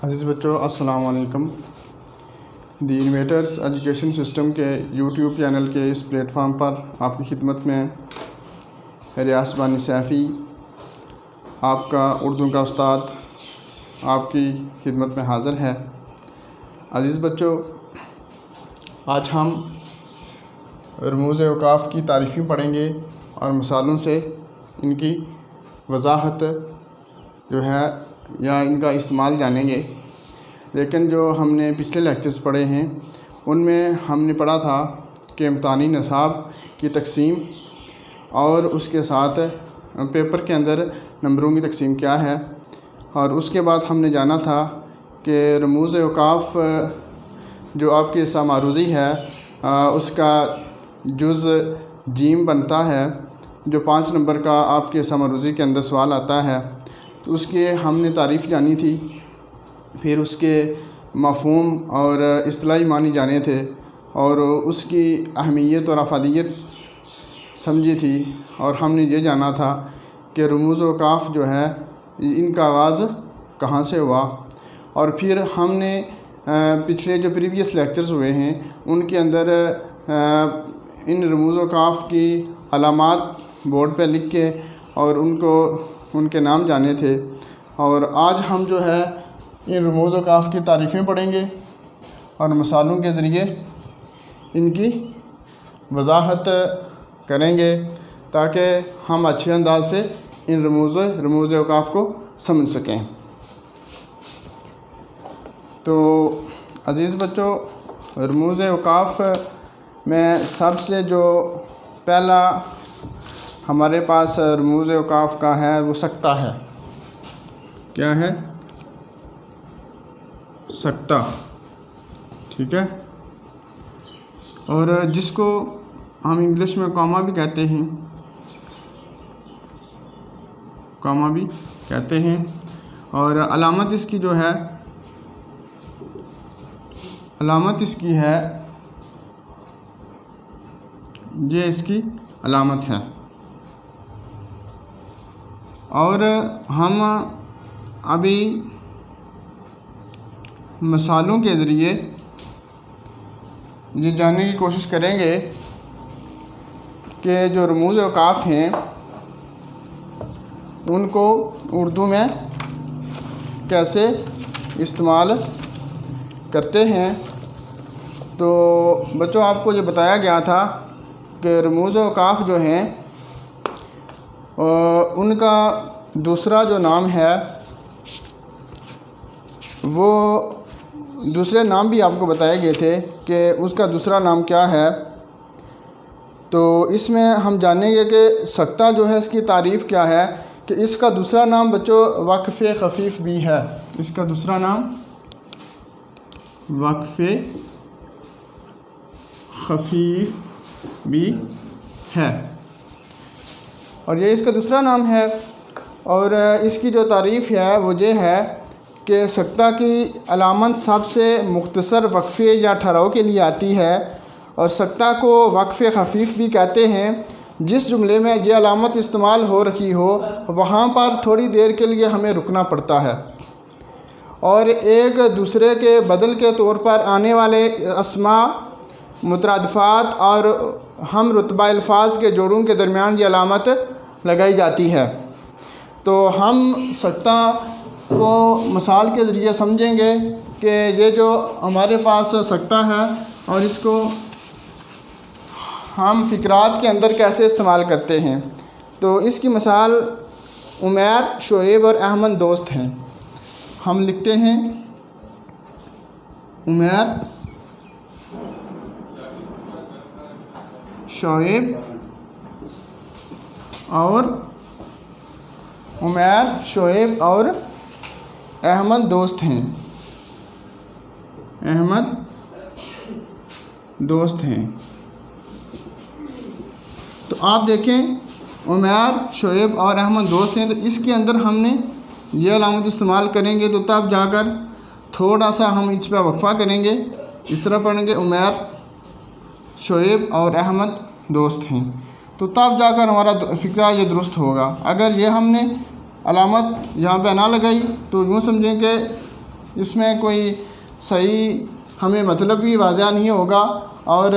अज़ीज़ बच्चों, अस्सलाम वालेकुम। दी इन्वेटर्स एजुकेशन सिस्टम के यूट्यूब चैनल के इस प्लेटफॉर्म पर आपकी खिदमत में रियास बानी सैफ़ी, आपका उर्दू का उस्ताद, आपकी खिदमत में हाज़िर है। अज़ीज़ बच्चों, आज हम रमूज़ औक़ाफ़ की तारीफ़ें पढ़ेंगे और मिसालों से इनकी वज़ाहत जो है या इनका इस्तेमाल जानेंगे। लेकिन जो हमने पिछले लेक्चर्स पढ़े हैं उनमें हमने पढ़ा था कि इम्तिहानी निसाब की तकसीम और उसके साथ पेपर के अंदर नंबरों की तकसीम क्या है, और उसके बाद हमने जाना था कि रमूज़ औक़ाफ़ जो आपकी हिस्सा मारूज़ी है उसका जुज़ जीम बनता है, जो 5 नंबर का आपके हिस्सा मारूज़ी के अंदर सवाल आता है, तो उसके हमने तारीफ़ जानी थी। फिर उसके मफ़हूम और इस्तिलाही मानी जाने थे और उसकी अहमियत और अफादियत समझी थी। और हमने ये जाना था कि रमूज़ औक़ाफ़ जो है इनका आगाज़ कहाँ से हुआ। और फिर हमने पिछले जो प्रीवियस लेक्चर्स हुए हैं उनके अंदर इन रमूज़ औक़ाफ़ की अलामात बोर्ड पे लिख के और उनके नाम जाने थे। और आज हम जो है इन रमूज़ औक़ाफ़ की तारीफ़ें पढ़ेंगे और मिसालों के ज़रिए इनकी वज़ाहत करेंगे ताकि हम अच्छे अंदाज से इन रमूज़ औक़ाफ़ को समझ सकें। तो अज़ीज़ बच्चों, रमूज़ औक़ाफ़ में सबसे जो पहला हमारे पास रमूज़ औक़ाफ़ का है वो सकता है। क्या है? सकता, ठीक है। और जिसको हम इंग्लिश में कॉमा भी कहते हैं, और अलामत इसकी जो है, अलामत इसकी है, ये इसकी अलामत है। और हम अभी मिसालों के ज़रिए ये जानने की कोशिश करेंगे कि जो रमूज़ औक़ाफ़ हैं उनको उर्दू में कैसे इस्तेमाल करते हैं। तो बच्चों, आपको ये बताया गया था कि रमूज़ औक़ाफ़ जो हैं उनका दूसरा जो नाम है वो दूसरे नाम भी आपको बताए गए थे कि उसका दूसरा नाम क्या है। तो इसमें हम जानेंगे कि सकता जो है इसकी तारीफ़ क्या है, कि इसका दूसरा नाम बच्चों वक़्फ़े ख़फ़ीफ़ भी है। इसका दूसरा नाम वक़्फ़े ख़फ़ीफ़ भी है और ये इसका दूसरा नाम है। और इसकी जो तारीफ़ है वो ये है कि सकता की अलामत सबसे मुख्तसर वक्फ़े या ठहराव के लिए आती है, और सकता को वक़्फ़े ख़फ़ीफ़ भी कहते हैं। जिस जुमले में ये अलामत इस्तेमाल हो रही हो वहाँ पर थोड़ी देर के लिए हमें रुकना पड़ता है और एक दूसरे के बदल के तौर पर आने वाले अस्मा, मुतरादिफ़ात और हम रुतबा अल्फाज के जोड़ों के दरमियान ये अलामत लगाई जाती है। तो हम सकता को मिसाल के ज़रिए समझेंगे कि ये जो हमारे पास सकता है और इसको हम फ़िक्रात के अंदर कैसे इस्तेमाल करते हैं। तो इसकी मिसाल उमैर, शोएब और अहमद दोस्त हैं। हम लिखते हैं उमैर, शोएब और अहमद दोस्त हैं। तो आप देखें उमैर, शोएब और अहमद दोस्त हैं, तो इसके अंदर हमने ये अलामत इस्तेमाल करेंगे तो तब जाकर थोड़ा सा हम इस पर वक्फ़ा करेंगे। इस तरह पढ़ेंगे उमैर, शोएब और अहमद दोस्त हैं, तो तब जाकर हमारा फ़िक्रा ये दुरुस्त होगा। अगर ये हमने अलामत यहाँ पे ना लगाई तो यूँ समझें कि इसमें कोई सही हमें मतलब भी वाज़ह नहीं होगा और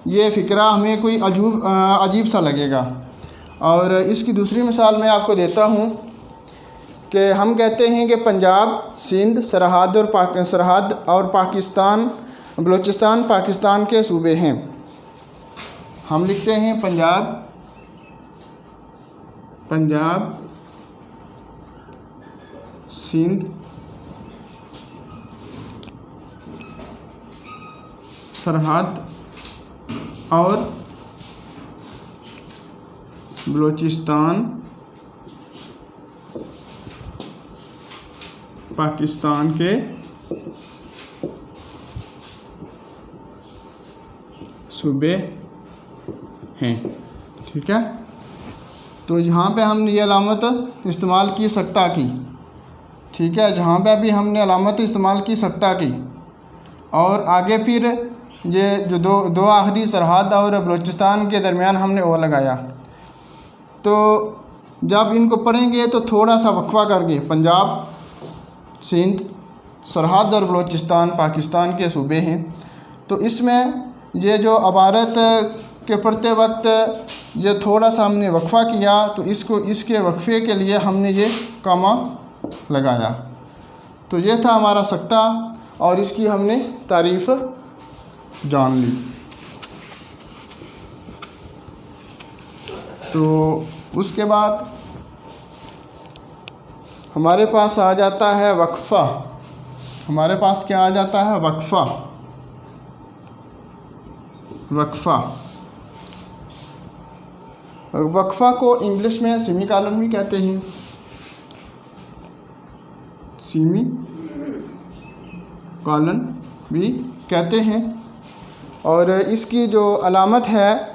ये फ़िक्रा हमें कोई अजीब सा लगेगा। और इसकी दूसरी मिसाल मैं आपको देता हूँ कि हम कहते हैं कि पंजाब, सिंध, सरहद और पाकिस्तान, बलूचिस्तान पाकिस्तान के सूबे हैं। हम लिखते हैं पंजाब, सिंध, सरहद और बलूचिस्तान पाकिस्तान के सूबे हैं। ठीक है, तो यहाँ पे हमने ये अलामत इस्तेमाल की सख्ता की। ठीक है, जहाँ पे अभी हमने अलामत इस्तेमाल की सख्ता की और आगे फिर ये जो दो आखिरी सरहद और बलूचिस्तान के दरमियान हमने ओ लगाया। तो जब इनको पढ़ेंगे तो थोड़ा सा वक्फा करके पंजाब, सिंध, सरहद और बलूचिस्तान पाकिस्तान के सूबे हैं। तो इसमें ये जो अबारत के पढ़ते वक्त ये थोड़ा सा हमने वक्फ़ा किया तो इसके वक्फ़े के लिए हमने ये कामा लगाया। तो ये था हमारा सख्ता और इसकी हमने तारीफ़ जान ली। तो उसके बाद हमारे पास आ जाता है वक्फ़ा। हमारे पास क्या आ जाता है? वक्फ़ा। वक्फ़ा को इंग्लिश में सेमी कॉलन भी कहते हैं। सेमी कॉलन भी कहते हैं। और इसकी जो अलामत है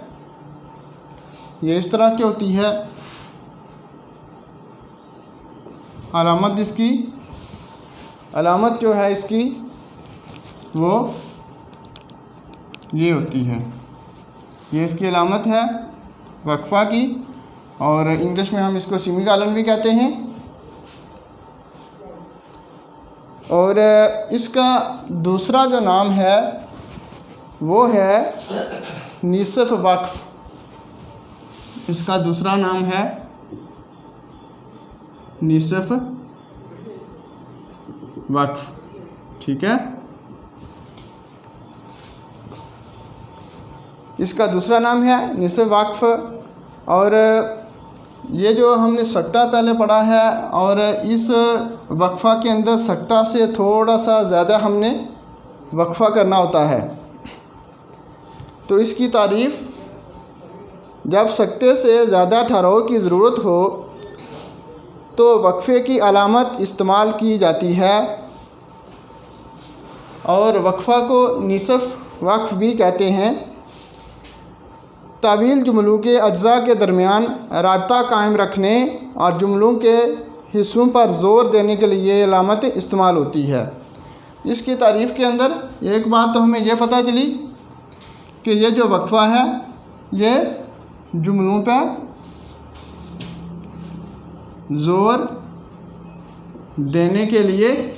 ये इस तरह की होती है। अलामत जो है इसकी वो ये होती है। ये इसकी अलामत है वक्फ़ा की और इंग्लिश में हम इसको सेमी कॉलन भी कहते हैं। और इसका दूसरा जो नाम है वो है निसफ़ वक्फ़। इसका दूसरा नाम है निसफ़ वक्फ़। ठीक है, इसका दूसरा नाम है निसफ़ वक्फ़। और ये जो हमने सख्ता पहले पढ़ा है और इस वक्फ़ा के अंदर सख्ता से थोड़ा सा ज़्यादा हमने वक्फ़ा करना होता है। तो इसकी तारीफ़ जब सख्ते से ज़्यादा ठहराव की ज़रूरत हो तो वक्फ़े की अलामत इस्तेमाल की जाती है। और वक्फ़ा को निसफ़ वक्फ़ भी कहते हैं। तावील जुमलों के अज्जा के दरमियान राब्ता कायम रखने और जुमलों के हिस्सों पर ज़ोर देने के लिए ये अलामत इस्तेमाल होती है। इसकी तारीफ़ के अंदर एक बात तो हमें यह पता चली कि ये जो वक्फ़ा है ये जुमलों पर ज़ोर देने के लिए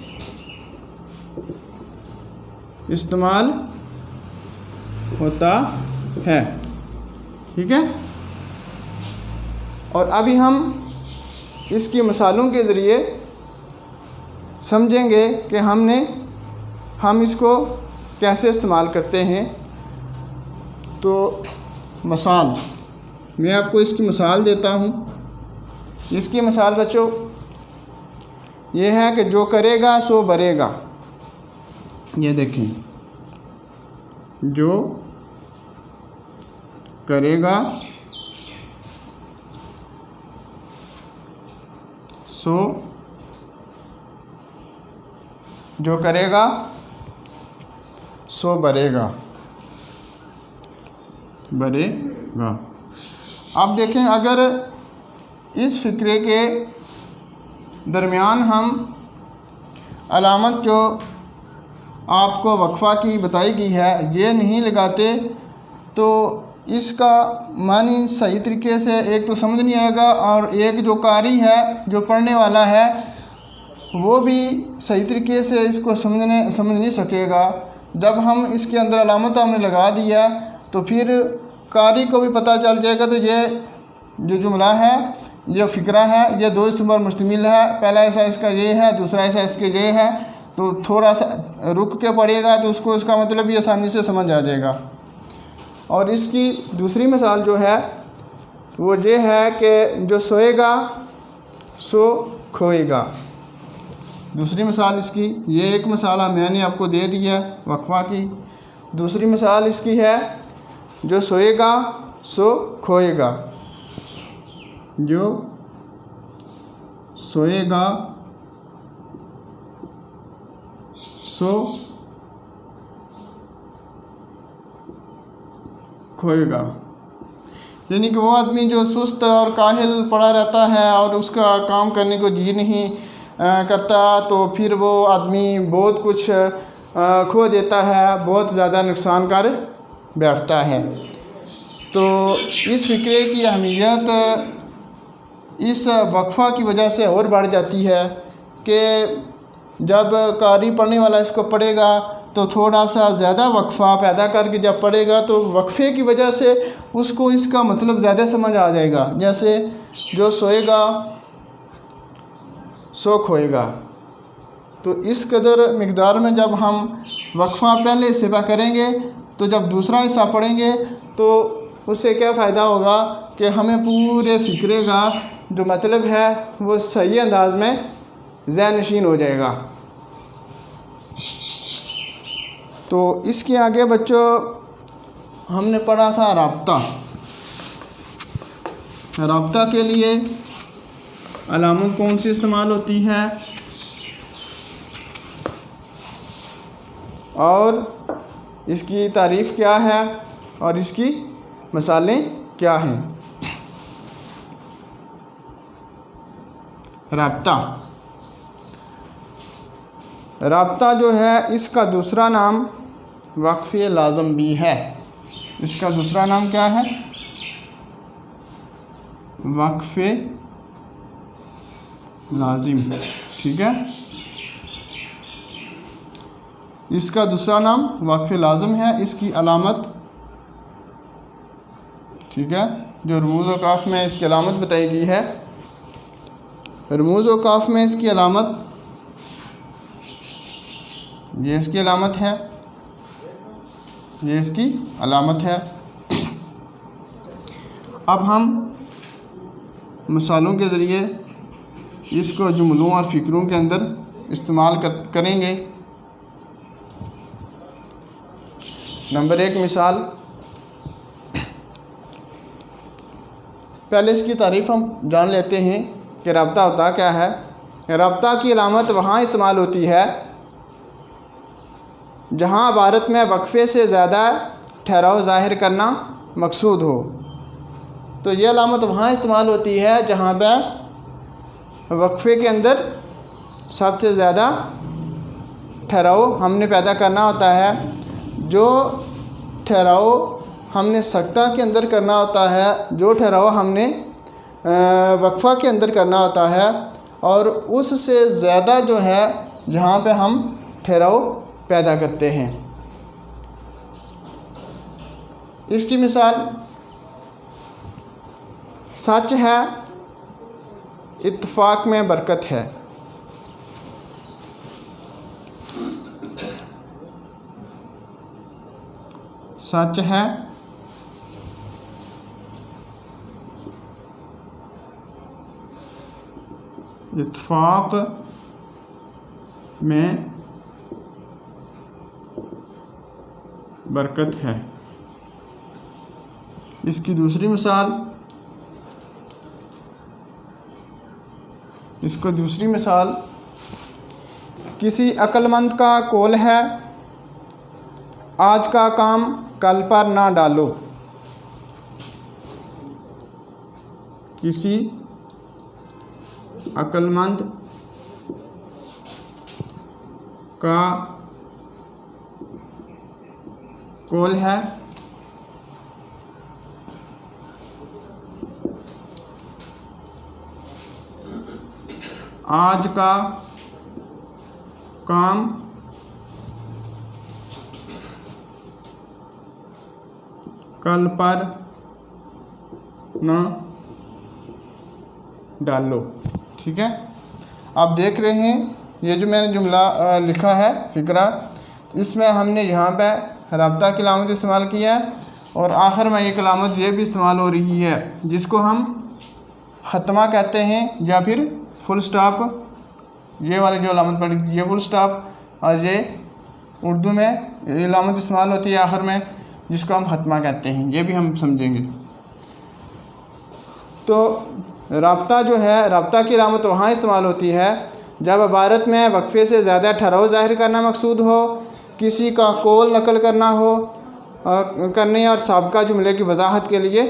इस्तेमाल होता है। ठीक है, और अभी हम इसकी मिसालों के ज़रिए समझेंगे कि हम इसको कैसे इस्तेमाल करते हैं। तो मिसाल मैं आपको इसकी मिसाल देता हूँ। इसकी मिसाल बच्चों ये है कि जो करेगा सो बरेगा। ये देखें, जो करेगा सो बरेगा। अब देखें, अगर इस फ़िक्रे के दरमियान हम अलामत जो आपको वक्फ़ा की बताई गई है ये नहीं लगाते तो इसका मानी सही तरीके से एक तो समझ नहीं आएगा और एक जो कारी है, जो पढ़ने वाला है, वो भी सही तरीके से इसको समझ नहीं सकेगा। जब हम इसके अंदर अलामत हमने लगा दिया तो फिर कारी को भी पता चल जाएगा। तो ये जो जुमला है, ये फ़िक्रा है, ये दो इस्म पर मुश्तमिल है। पहला ऐसा इसका ये है, दूसरा ऐसा इसके ये है। तो थोड़ा सा रुक के पढ़ेगा तो उसको इसका मतलब भी आसानी से समझ आ जाएगा। और इसकी दूसरी मिसाल जो है वो ये है कि जो सोएगा सो खोएगा। दूसरी मिसाल इसकी, ये एक मिसाल मैंने आपको दे दी है वक्फा की। दूसरी मिसाल इसकी है जो सोएगा सो खोएगा। जो सोएगा सो खोएगा, यानी कि वो आदमी जो सुस्त और काहिल पड़ा रहता है और उसका काम करने को जी नहीं करता, तो फिर वो आदमी बहुत कुछ खो देता है, बहुत ज़्यादा नुकसान कर बैठता है। तो इस फ़िक्रे की अहमियत इस वक्फ़ा की वजह से और बढ़ जाती है कि जब कारी पढ़ने वाला इसको पढ़ेगा तो थोड़ा सा ज़्यादा वक्फ़ा पैदा करके जब पढ़ेगा तो वक्फ़े की वजह से उसको इसका मतलब ज़्यादा समझ आ जाएगा। जैसे जो सोएगा सो खोएगा, तो इस कदर मिक़दार में जब हम वक्फ़ा पहले हिस्सा करेंगे तो जब दूसरा हिस्सा पढ़ेंगे तो उससे क्या फ़ायदा होगा कि हमें पूरे फ़िक्रे का जो मतलब है वो सही अंदाज में ज़हन नशीन हो जाएगा। तो इसके आगे बच्चों हमने पढ़ा था राब्ता। राब्ता के लिए अलामत कौन सी इस्तेमाल होती है और इसकी तारीफ़ क्या है और इसकी मिसालें क्या हैं। राब्ता, राब्ता जो है इसका दूसरा नाम वक्फ़े लाज़म भी है। इसका दूसरा नाम क्या है? वक्फ़े लाज़िम, ठीक है। इसका दूसरा नाम वक्फ़े लाज़िम है। इसकी अलामत, ठीक है, जो रमूज़ व काफ में इसकी अलामत बताई गई है। रमूज़ व काफ में इसकी अलामत, ये इसकी अलामत है, ये इसकी अलामत है। अब हम मिसालों के ज़रिए इसको जुमलों और फ़िक्रों के अंदर इस्तेमाल करेंगे। नंबर 1 मिसाल, पहले इसकी तारीफ़ हम जान लेते हैं कि राब्ता होता क्या है। राब्ता की अलामत वहाँ इस्तेमाल होती है जहाँ इबारत में वक्फ़े से ज़्यादा ठहराव ज़ाहिर करना मकसूद हो। तो ये अलामत वहाँ इस्तेमाल होती है जहाँ पर वक्फ़े के अंदर सबसे ज़्यादा ठहराव हमने पैदा करना होता है। जो ठहराव हमने सख्ता के अंदर करना होता है, जो ठहराव हमने वक्फ़ा के अंदर करना होता है, और उससे ज़्यादा जो है जहाँ पे हम ठहराव पैदा करते हैं। इसकी मिसाल, सच है इत्तफ़ाक़ में बरकत है। सच है इत्तफ़ाक़ में बरकत है। इसकी दूसरी मिसाल, इसको दूसरी मिसाल, किसी अक्लमंद का कौल है, आज का काम कल पर ना डालो। किसी अक्लमंद का कौल है, आज का काम कल पर न डालो। ठीक है, आप देख रहे हैं ये जो मैंने जुमला लिखा है फ़िक्रा, इसमें हमने यहाँ पे राब्ता की अलामत इस्तेमाल किया है और आखिर में एक अलामत ये भी इस्तेमाल हो रही है जिसको हम ख़त्मा कहते हैं या फिर फुल स्टॉप। ये वाली जो अलामत पड़ी थी ये फुल स्टॉप, और ये उर्दू में ये अलामत इस्तेमाल होती है आखिर में जिसको हम ख़त्मा कहते हैं, ये भी हम समझेंगे। तो राब्ता जो है, राब्ता की अलामत वहाँ इस्तेमाल होती है जब इबारत में वक्फ़े से ज़्यादा ठहराव ज़ाहिर करना मकसूद हो, किसी का कौल नकल करना हो करने और साबिक़ा जुमले की वजाहत के लिए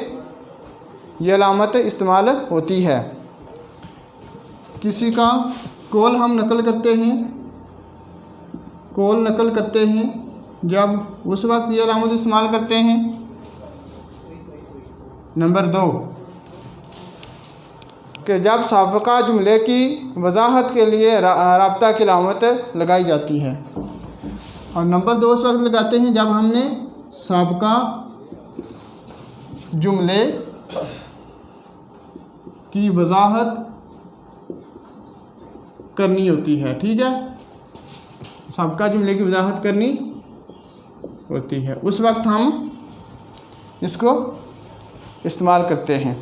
यह अलामत इस्तेमाल होती है। किसी का कौल हम नकल करते हैं, कौल नकल करते हैं जब उस वक्त ये अलामत इस्तेमाल करते हैं। नंबर 2 कि जब साबिक़ा जुमले की वजाहत के लिए राब्ता की अलामत लगाई जाती है। और नंबर 2 उस वक्त लगाते हैं जब हमने साबिक़ा जुमले की वजाहत करनी होती है। ठीक है, साबिक़ा जुमले की वजाहत करनी होती है, उस वक्त हम इसको इस्तेमाल करते हैं।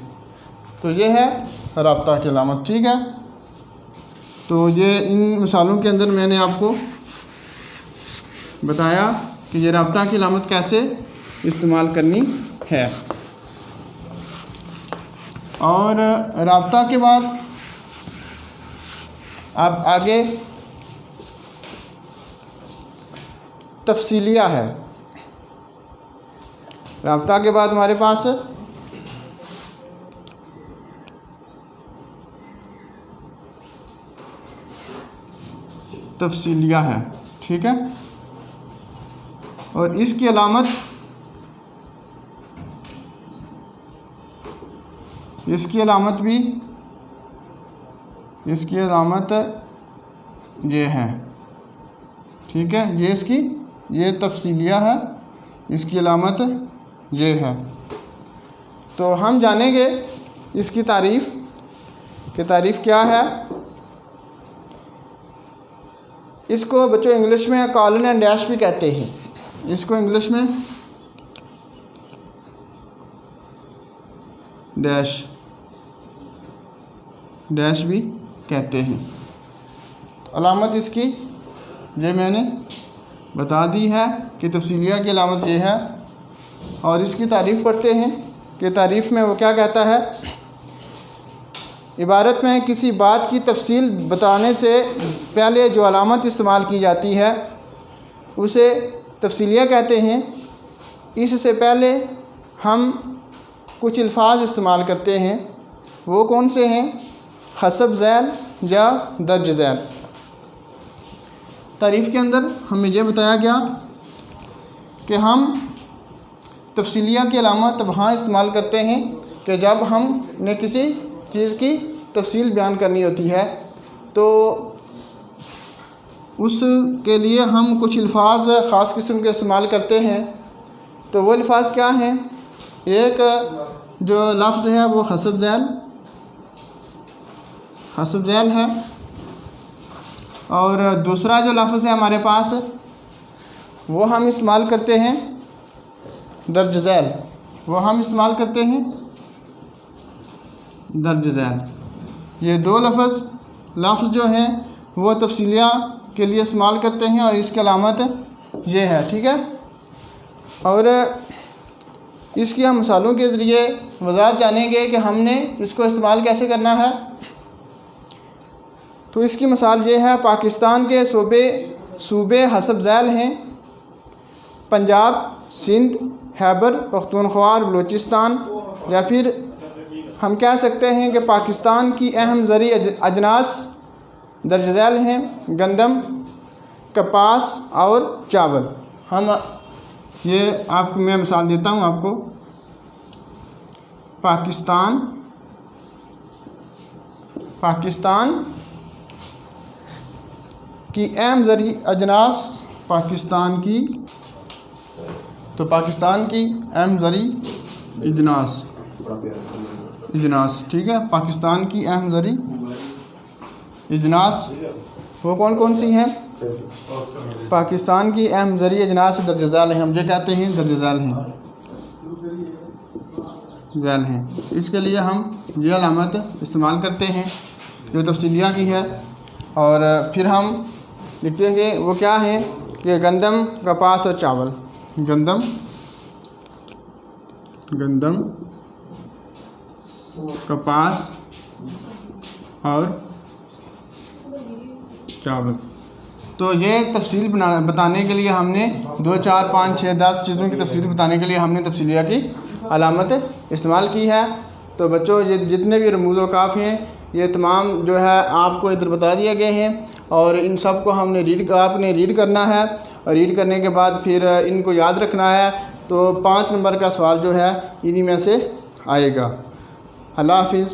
तो ये है राब्ता की अलामत। ठीक है, तो ये इन मिसालों के अंदर मैंने आपको बताया कि ये राब्ता की अलामत कैसे इस्तेमाल करनी है। और राब्ता के बाद अब आगे तफसीलिया है। राब्ता के बाद हमारे पास तफसीलिया है। ठीक है, और इसकी अलामत भी इसकी अलामत ये है। ठीक है, ये तफसीलिया है, इसकी अलामत ये है। तो हम जानेंगे इसकी तारीफ़ कि तारीफ़ क्या है। इसको बच्चों इंग्लिश में कॉलन एंड डैश भी कहते हैं, इसको इंग्लिश में डैश भी कहते हैं। अलामत इसकी ये मैंने बता दी है कि तफसीलिया की अलामत ये है। और इसकी तारीफ़ पढ़ते हैं कि तारीफ़ में वो क्या कहता है। इबारत में किसी बात की तफसील बताने से पहले जो अलामत इस्तेमाल की जाती है उसे तफसीलिया कहते हैं। इससे पहले हम कुछ अल्फाज इस्तेमाल करते हैं, वो कौन से हैं? हसब ज़ैल या दर्ज ज़ैल। तारीफ़ के अंदर हमें यह बताया गया कि हम तफसीलिया की अलामत वहाँ इस्तेमाल करते हैं कि जब हमने किसी चीज़ की तफसील बयान करनी होती है, तो उसके लिए हम कुछ अल्फाज ख़ास किस्म के इस्तेमाल करते हैं। तो वो अल्फाज क्या हैं? एक जो लफ्ज़ है वो हसब ज़ैल है, और दूसरा जो लफ्ज़ है हमारे पास वो हम इस्तेमाल करते हैं दर्ज ज़ैल, ये दो लफ्ज़ जो हैं वो तफसीलिया के लिए इस्तेमाल करते हैं और इसकी अलामत ये है। ठीक है, और इसकी हम मिसालों के ज़रिए वज़ाहत जानेंगे कि हमने इसको इस्तेमाल कैसे करना है। तो इसकी मिसाल ये है, पाकिस्तान के सूबे हसब ज़ैल हैं पंजाब, सिंध, खैबर पख्तूनख्वा, बलूचिस्तान, या फिर हम कह सकते हैं कि पाकिस्तान की अहम ज़री अजनास दर्ज ज़ैल हैं गंदम, कपास और चावल। हम ये आपको मैं मिसाल देता हूँ आपको। पाकिस्तान की अहम ज़रिए अजनास पाकिस्तान की, तो पाकिस्तान की अहम ज़रिए इजनास, ठीक है। पाकिस्तान की अहम ज़रिए इजनास वो कौन कौन सी हैं? पाकिस्तान की अहम ज़रिए इजनास दर्ज झैल हैं, हम ये कहते हैं दर्ज झैल हैं। इसके लिए हम ये अलामत इस्तेमाल करते हैं जो तफसीलिया की है। और फिर हम लिखते हैं कि वो क्या है कि गंदम, कपास और चावल। गंदम कपास और चावल। तो ये तफसील बताने के लिए हमने 2, 4, 5, 6, 10 चीज़ों की तफसील बताने के लिए हमने तफसीलिया की अलामत इस्तेमाल की है। तो बच्चों ये जितने भी रमूज़ औक़ाफ़ हैं ये तमाम जो है आपको इधर बता दिए गए हैं और इन सब को आपने रीड करना है और रीड करने के बाद फिर इनको याद रखना है। तो 5 नंबर का सवाल जो है इन्हीं में से आएगा। अल्लाह हाफ़िज़।